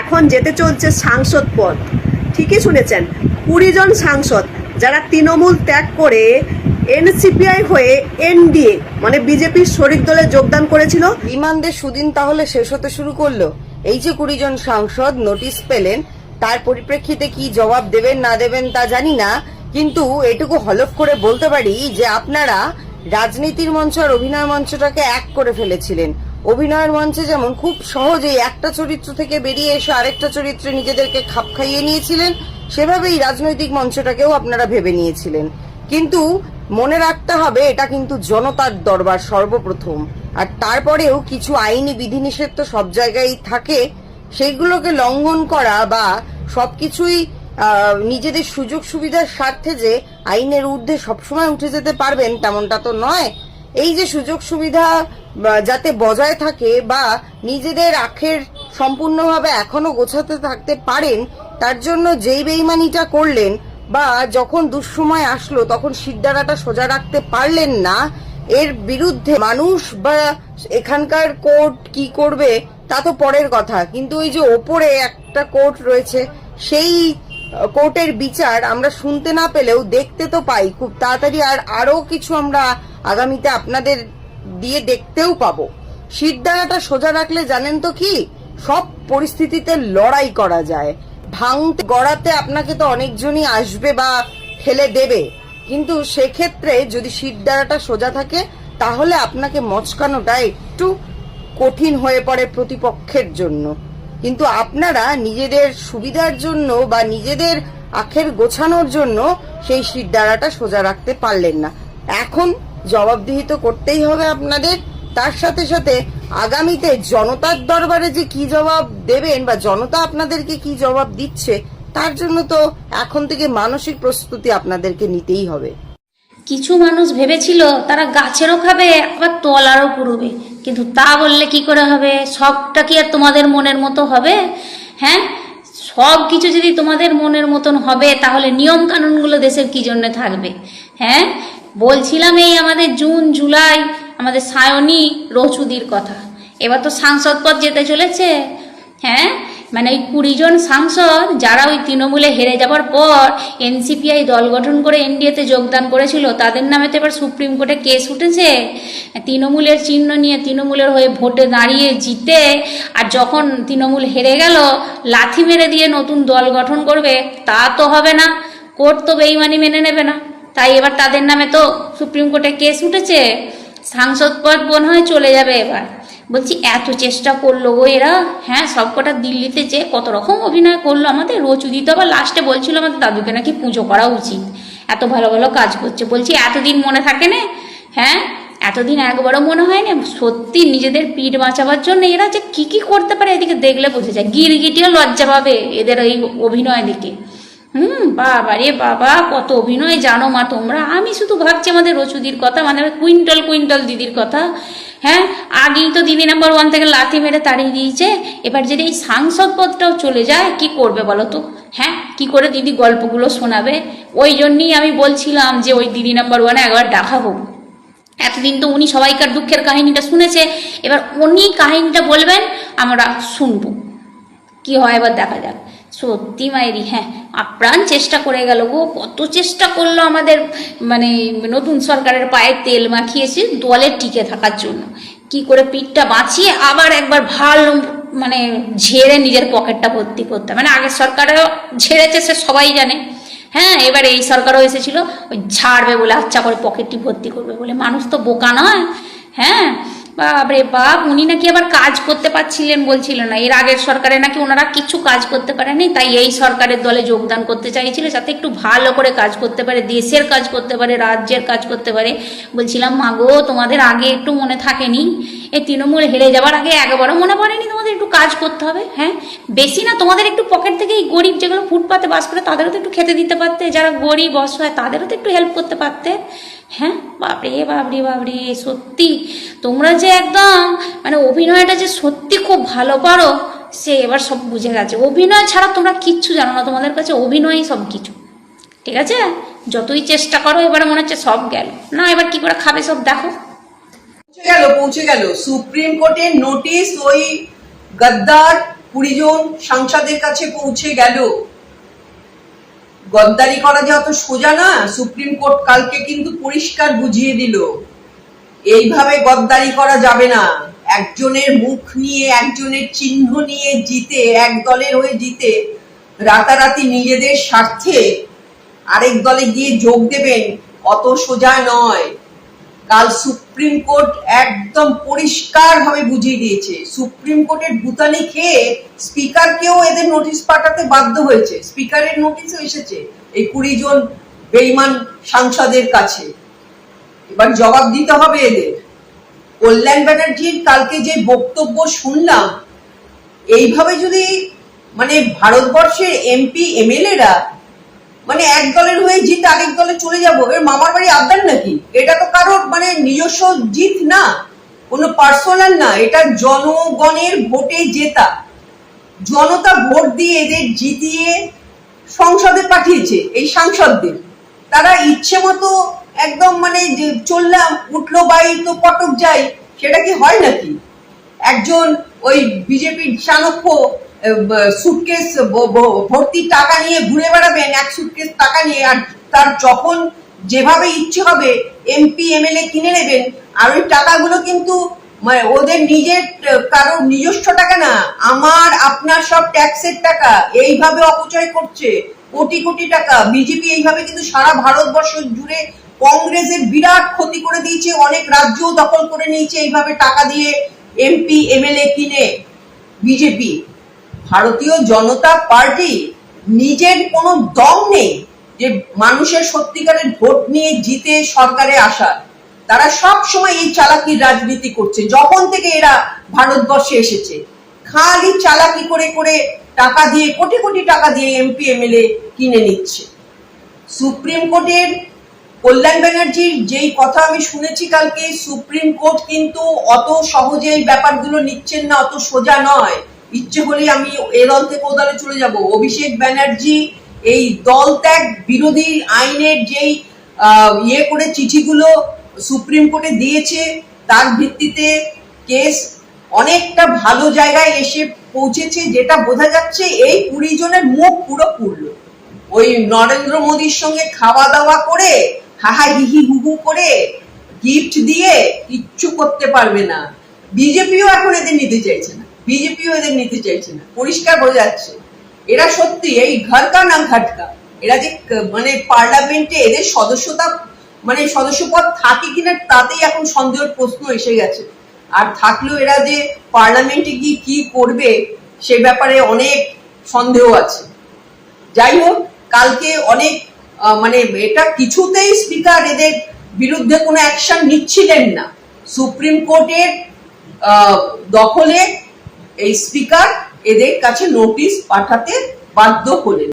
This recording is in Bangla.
এখন যেতে চলছে সাংসদ পদ। ঠিকই শুনেছেন, 20 জন সাংসদ যারা তৃণমূল ত্যাগ করে এনসিপিআই হয়ে এনডিএ মানে বিজেপির শরিক দলে যোগদান করেছিল। রিমান্ডের সুদিন তাহলে শেষ হতে শুরু করলো। এই যে 20 জন সাংসদ নোটিশ পেলেন, তার পরিপ্রেক্ষিতে কি জবাব দেবেন না দেবেন তা জানি না, কিন্তু এটুকু হলফ করে বলতে পারি যে আপনারা রাজনীতির মঞ্চ আর অভিনয় মঞ্চটাকে এক করে ফেলেছিলেন। অভিনয়ের মঞ্চে যেমন খুব সহজেই একটা চরিত্র থেকে বেরিয়ে এসে আরেকটা চরিত্রে নিজেদেরকে খাপ খাইয়ে নিয়েছিলেন, সেভাবেই রাজনৈতিক মঞ্চটাকেও আপনারা ভেবে নিয়েছিলেন। কিন্তু মনে রাখতে হবে, এটা কিন্তু জনতার দরবার সর্বপ্রথম, আর তারপরেও কিছু আইনি বিধিনিষেধ তো সব জায়গায় থাকে। সেইগুলোকে লঙ্ঘন করা বা সবকিছুই নিজেদের সুযোগ সুবিধার স্বার্থে যে আইনের ঊর্ধ্বে সবসময় উঠে যেতে পারবেন তেমনটা তো নয়। এই যে সুযোগ সুবিধা যাতে বজায় থাকে বা নিজেদের আখের সম্পূর্ণভাবে এখনো গোছাতে থাকতে পারেন, তার জন্য যেই বেইমানিটা করলেন বা যখন দুঃসময় আসলো তখন শিরদাঁড়াটা সোজা রাখতে পারলেন না, এর বিরুদ্ধে মানুষ বা এখানকার কোর্ট কি করবে তা তো পরের কথা, কিন্তু ওই যে ওপরে একটা কোর্ট রয়েছে, সেই কোর্টের বিচার আমরা শুনতে না পেলেও দেখতে তো পাই খুব তাড়াতাড়ি। আর আরো কিছু আমরা আগামীতে আপনাদের দিয়ে দেখতেও পাবো। শিরদাঁড়াটা সোজা রাখলে জানেন তো কি, সব পরিস্থিতিতে লড়াই করা যায়। ভাঙতে গড়াতে আপনাকে তো অনেকজনই আসবে বা ঠেলে দেবে, কিন্তু সেক্ষেত্রে যদি শিরদাঁড়াটা সোজা থাকে তাহলে আপনাকে মচকানোটা একটু কঠিন হয়ে পড়ে প্রতিপক্ষের জন্য। কিন্তু আপনারা নিজেদের সুবিধার জন্য বা নিজেদের আখের গোছানোর জন্য সেই শিরদাঁড়াটা সোজা রাখতে পারলেন না। এখন জবাবদিহি তো করতেই হবে আপনাদের। তার সাথে সাথে আগামীতে জনতার দরবারে যে কি জবাব দেবেন বা জনতা আপনাদেরকে কি জবাব দিচ্ছে, তার জন্য তো এখন থেকে মানসিক প্রস্তুতি আপনাদেরকে নিতেই হবে। কিছু মানুষ ভেবেছিল তারা গাছেরও খাবে আবার তলারও পুড়বে, কিন্তু তা বললে কি করে হবে? সবটা কি আর তোমাদের মনের মতো হবে? হ্যাঁ, সব কিছু যদি তোমাদের মনের মতন হবে তাহলে নিয়ম কানুনগুলো দেশের কি জন্য থাকবে? হ্যাঁ, বলছিলাম এই আমাদের জুন জুলাই আমাদের সায়নী রচুদির কথা, এবার তো সাংসদ পদ যেতে চলেছে। হ্যাঁ, মানে ওই 20 জন সাংসদ যারা ওই তৃণমূলে হেরে যাবার পর এনসিপিআই দল গঠন করে এনডিএতে যোগদান করেছিল, তাদের নামে তো এবার সুপ্রিম কোর্টে কেস উঠেছে। তৃণমূলের চিহ্ন নিয়ে তৃণমূলের হয়ে ভোটে দাঁড়িয়ে জিতে, আর যখন তৃণমূল হেরে গেল লাথি মেরে দিয়ে নতুন দল গঠন করবে, তা তো হবে না। কোর্ট তো বেইমানি মেনে নেবে না, তাই এবার তাদের নামে তো সুপ্রিম কোর্টে কেস উঠেছে। সাংসদ পদ মনে হয় চলে যাবে এবার। বলছি এত চেষ্টা করলো গো এরা, হ্যাঁ, সবকটা দিল্লিতে যে কত রকম অভিনয় করলো। আমাদের রচুদি তো আবার লাস্টে বলছিল আমাদের দাদুকে নাকি পুজো করা উচিত, এত ভালো ভালো কাজ করছে। বলছি এতদিন মনে থাকে না? হ্যাঁ, এতদিন একবারও মনে হয় না? সত্যি নিজেদের পিঠ বাঁচাবার জন্য এরা যে কি কি করতে পারে এদিকে দেখলে বোঝা যায়। গিরগিটিও লজ্জা পাবে এদের এই অভিনয় দেখে। বাবা রে বাবা, কত অভিনয় জানো মা তোমরা। আমি শুধু ভাবছি আমাদের রচুদির কথা, মানে কুইন্টাল কুইন্টাল দিদির কথা। হ্যাঁ, আগেই তো দিদি নাম্বার 1 থেকে লাথি মেরে তাড়িয়ে দিয়েছে, এবার যদি এই সাংসদ পদটাও চলে যায় কি করবে বলো তো? হ্যাঁ, কি করে দিদি গল্পগুলো শোনাবে? ওই জন্যই আমি বলছিলাম যে ওই দিদি নাম্বার 1-এ একবার দেখা হোক। এতদিন তো উনি সবাইকার দুঃখের কাহিনীটা শুনেছে, এবার উনি কাহিনীটা বলবেন, আমরা শুনবো, কি হয় এবার দেখা যাক। সত্যি মায়েরি, হ্যাঁ, আপ্রাণ চেষ্টা করে গেল গো, কত চেষ্টা করলো আমাদের মানে নতুন সরকারের পায়ে তেল মাখিয়েছে দলের টিকে থাকার জন্য, কি করে পিঠটা বাঁচিয়ে আবার একবার ভালো মানে ঝেড়ে নিজের পকেটটা ভর্তি করতে। মানে আগের সরকারও ঝেড়েছে সে সবাই জানে, হ্যাঁ, এবার এই সরকারও এসেছিল ওই ঝাড়বে বলে, আচ্ছা করে পকেটটি ভর্তি করবে বলে। মানুষ তো বোকা নয়। হ্যাঁ, বাপরে বাপ, উনি নাকি আবার কাজ করতে পারছিলেন বলছিল না, এর আগের সরকারে নাকি ওনারা কিছু কাজ করতে পারেনি, তাই এই সরকারের দলে যোগদান করতে চাইছিল যাতে একটু ভালো করে কাজ করতে পারে, দেশের কাজ করতে পারে, রাজ্যের কাজ করতে পারে। বলছিলাম মাগো, তোমাদের আগে একটু মনে থাকেনি? এই তৃণমূল হেরে যাওয়ার আগে একবারও মনে পড়েনি তোমাদের একটু কাজ করতে হবে? হ্যাঁ, বেশি না, তোমাদের একটু পকেট থেকে এই গরিব যেগুলো ফুটপাতে বাস করে তাদেরও তো একটু খেতে দিতে পারতে, যারা গরিব অসহায় তাদেরও তো একটু হেল্প করতে পারতে। হ্যাঁ, বাপরে বাবরে বাবরে, সত্যি তোমরা যে একদম মানে অভিনয়টা যে সত্যি খুব ভালো পারো সে এবার সব বুঝে গেছে। অভিনয় ছাড়া তোমরা কিচ্ছু জানো না, তোমাদের কাছে অভিনয়ই সব কিছু। ঠিক আছে, যতই চেষ্টা করো এবারে মনে হচ্ছে সব গেল না, এবার কি করে খাবে সব দেখো। পৌঁছে গেল সুপ্রিম কোর্টের নোটিশ ওই গদ্দার 20 জন সাংসদের কাছে পৌঁছে গেল। গদ্দারি করা যে অত সোজা না, সুপ্রিম কোর্ট কালকে কিন্তু পরিষ্কার বুঝিয়ে দিল। এইভাবে গদ্দারি করা যাবে না। একজনের মুখ নিয়ে, একজনের চিহ্ন নিয়ে জিতে, এক দলের হয়ে জিতে রাতারাতি নিজেদের স্বার্থে আরেক দলে গিয়ে যোগ দেবেন, অত সোজা নয়। কাল সুপ্রিম কোর্ট একদম পরিষ্কার ভাবে বুঝিয়ে দিয়েছে। সুপ্রিম কোর্টের ভুতানি খেয়ে স্পিকারকেও এদের নোটিশ পাঠাতে বাধ্য হয়েছে। স্পিকারের নোটিশও এসেছে এই 20 জন বেঈমান সাংসদের কাছে। এবার জবাব দিতে হবে এদের। কল্যাণ ব্যানার্জির কালকে যে বক্তব্য শুনলাম, এইভাবে যদি মানে ভারতবর্ষের এমপি এমএলএরা মানে এক দলের হয়ে জিত আরেক দলে চলে যাবো, এর মামার বাড়ি আবদার নাকি? এটা তো কারোর মানে নিজস্ব জিত না, কোনো পার্সোনাল না, এটা জনগণের ভোটে জেতা। জনতা ভোট দিয়ে এদের জিতিয়ে সংসদে পাঠিয়েছে এই সাংসদদের। তারা ইচ্ছে মতো একদম মানে চললাম, উঠলো বাই তো কটক যাই, সেটা কি হয় নাকি? একজন ওই বিজেপির চাণক্য সুটকেস ভর্তি টাকা নিয়ে ঘুরে বেড়াবেন, এক সুটকেস টাকা নিয়ে, আর তার যখন যেভাবে ইচ্ছে হবে এমপি এমএলএ কিনে নেবেন। আর ওই টাকাগুলো কিন্তু ওদের নিজের কারো নিজস্ব টাকা না, আমার আপনার সব ট্যাক্সের টাকা। এইভাবে অপচয় করছে কোটি কোটি টাকা। বিজেপি এইভাবে কিন্তু সারা ভারতবর্ষ জুড়ে কংগ্রেসের বিরাট ক্ষতি করে দিয়েছে, অনেক রাজ্য দখল করে নিয়েছে এইভাবে টাকা দিয়ে এমপি এমএলএ কিনে। বিজেপি, ভারতীয় জনতা পার্টি নিজের কোনো দম নেই যে মানুষের সত্যিকারের ভোট নিয়ে জিতে সরকারে আসা। তারা সব সময় এই চালাকির রাজনীতি করছে যখন থেকে এরা ভারতবর্ষে এসেছে। খালি চালাকি করে করে টাকা দিয়ে, কোটি কোটি টাকা দিয়ে এমপি এমএলএ কিনে নিচ্ছে। সুপ্রিম কোর্টের কল্যাণ ব্যানার্জির যেই কথা আমি শুনেছি কালকে, সুপ্রিম কোর্ট কিন্তু অত সহজে এই ব্যাপারগুলো নিচ্ছেন না, অত সোজা নয়। ইচ্ছে হলে আমি এ দল থেকে ও দলে চলে যাব। অভিষেক ব্যানার্জি এই দল ত্যাগ বিরোধী আইনের যেই ইয়ে করে চিঠিগুলো সুপ্রিম কোর্টে দিয়েছে, তার ভিত্তিতে কেস অনেকটা ভালো জায়গায় এসে পৌঁছেছে, যেটা বোঝা যাচ্ছে এই 20 জনের মুখ পুরো পুরলো। ওই নরেন্দ্র মোদীর সঙ্গে খাওয়া দাওয়া করে, হাহা হিহি হুহু করে, গিফট দিয়ে কিচ্ছু করতে পারবে না। বিজেপিও এখন এদের নিতে চাইছে না, বিজেপিও এদের নিতে চাইছে না, পরিষ্কার বোঝা যাচ্ছে। এরা সত্যি এই ঘর কা না ঘাটকা। এরা যে মানে পার্লামেন্টে এদের সদস্যতা মানে সদস্যপদ থাকে কিনা তাতেই এখন সন্দেহের প্রশ্ন এসে গেছে। আর থাকলেও এরা যে পার্লামেন্টে গিয়ে কি করবে সে ব্যাপারে অনেক সন্দেহ আছে। যাই হোক, কালকে অনেক মানে এটা কিছুতেই স্পিকার এদের বিরুদ্ধে কোনো অ্যাকশন নিচ্ছিলেন না। সুপ্রিম কোর্টের দখলে এই স্পিকার এদের কাছে নোটিশ পাঠাতে বাধ্য হলেন।